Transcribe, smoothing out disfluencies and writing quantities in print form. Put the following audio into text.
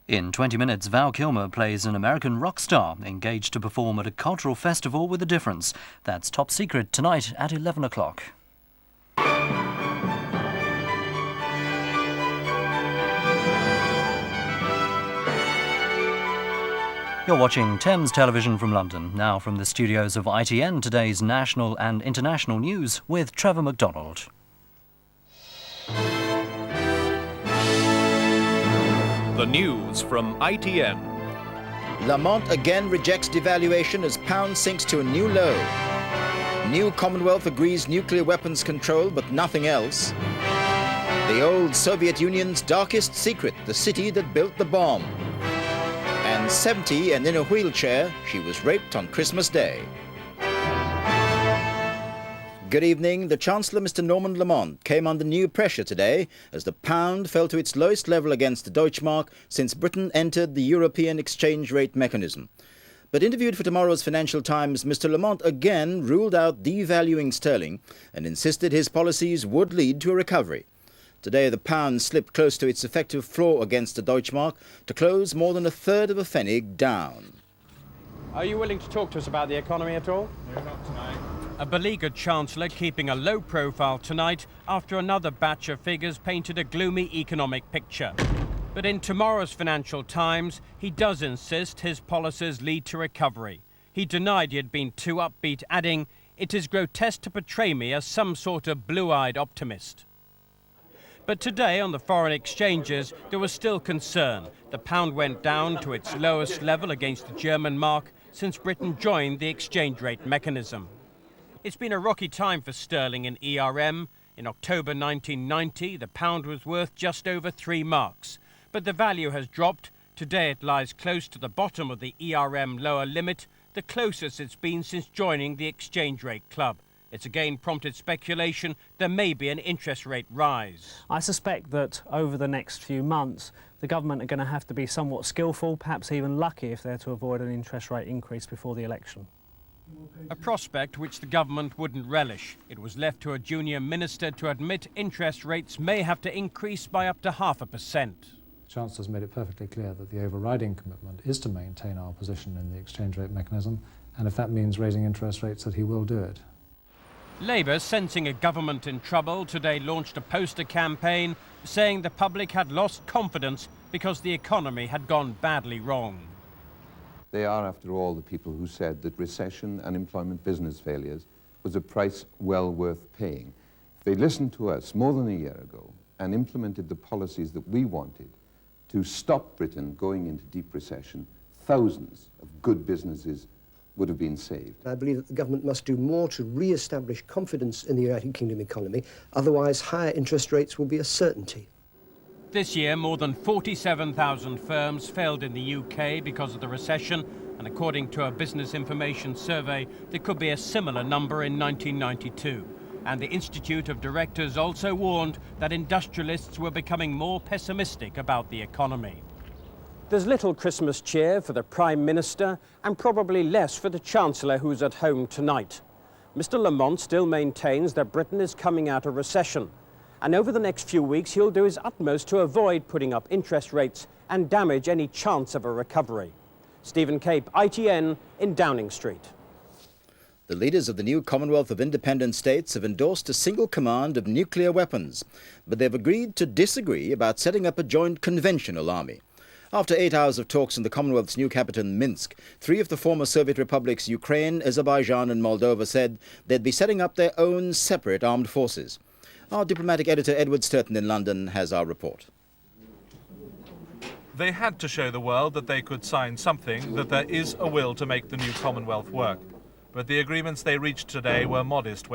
In 20 minutes, Val Kilmer plays an American rock star engaged to perform at a cultural festival with a difference. That's Top Secret tonight at 11 o'clock. You're watching Thames Television from London. Now from the studios of ITN, today's national and international news with Trevor McDonald. The news from ITN. Lamont again rejects devaluation as pound sinks to a new low. New Commonwealth agrees nuclear weapons control, but nothing else. The old Soviet Union's darkest secret, the city that built the bomb. And 70 and in a wheelchair, she was raped on Christmas Day. Good evening. The Chancellor, Mr. Norman Lamont, came under new pressure today as the pound fell to its lowest level against the Deutschmark since Britain entered the European exchange rate mechanism. But interviewed for tomorrow's Financial Times, Mr. Lamont again ruled out devaluing sterling and insisted his policies would lead to a recovery. Today, the pound slipped close to its effective floor against the Deutschmark to close more than a third of a pfennig down. Are you willing to talk to us about the economy at all? No, not tonight. A beleaguered Chancellor keeping a low profile tonight after another batch of figures painted a gloomy economic picture. But in tomorrow's Financial Times, he does insist his policies lead to recovery. He denied he had been too upbeat, adding, "It is grotesque to portray me as some sort of blue-eyed optimist." But today on the foreign exchanges, there was still concern. The pound went down to its lowest level against the German mark since Britain joined the exchange rate mechanism. It's been a rocky time for sterling in ERM. In October 1990, the pound was worth just over 3 marks. But the value has dropped. Today it lies close to the bottom of the ERM lower limit, the closest it's been since joining the exchange rate club. It's again prompted speculation there may be an interest rate rise. I suspect that over the next few months, the government are going to have to be somewhat skillful, perhaps even lucky, if they're to avoid an interest rate increase before the election. A prospect which the government wouldn't relish. It was left to a junior minister to admit interest rates may have to increase by up to 0.5%. The Chancellor's made it perfectly clear that the overriding commitment is to maintain our position in the exchange rate mechanism, and if that means raising interest rates, that he will do it. Labour, sensing a government in trouble, today launched a poster campaign saying the public had lost confidence because the economy had gone badly wrong. They are, after all, the people who said that recession, unemployment, business failures was a price well worth paying. If they listened to us more than a year ago and implemented the policies that we wanted to stop Britain going into deep recession, thousands of good businesses would have been saved. I believe that the government must do more to re-establish confidence in the United Kingdom economy, otherwise higher interest rates will be a certainty. This year, more than 47,000 firms failed in the UK because of the recession, and according to a business information survey, there could be a similar number in 1992. And the Institute of Directors also warned that industrialists were becoming more pessimistic about the economy. There's little Christmas cheer for the Prime Minister and probably less for the Chancellor, who's at home tonight. Mr. Lamont still maintains that Britain is coming out of recession. And over the next few weeks, he'll do his utmost to avoid putting up interest rates and damage any chance of a recovery. Stephen Cape, ITN in Downing Street. The leaders of the new Commonwealth of Independent States have endorsed a single command of nuclear weapons, but they've agreed to disagree about setting up a joint conventional army. After 8 hours of talks in the Commonwealth's new capital, Minsk, 3 of the former Soviet republics, Ukraine, Azerbaijan and Moldova, said they'd be setting up their own separate armed forces. Our diplomatic editor Edward Sturton in London has our report. They had to show the world that they could sign something, that there is a will to make the new Commonwealth work. But the agreements they reached today were modest.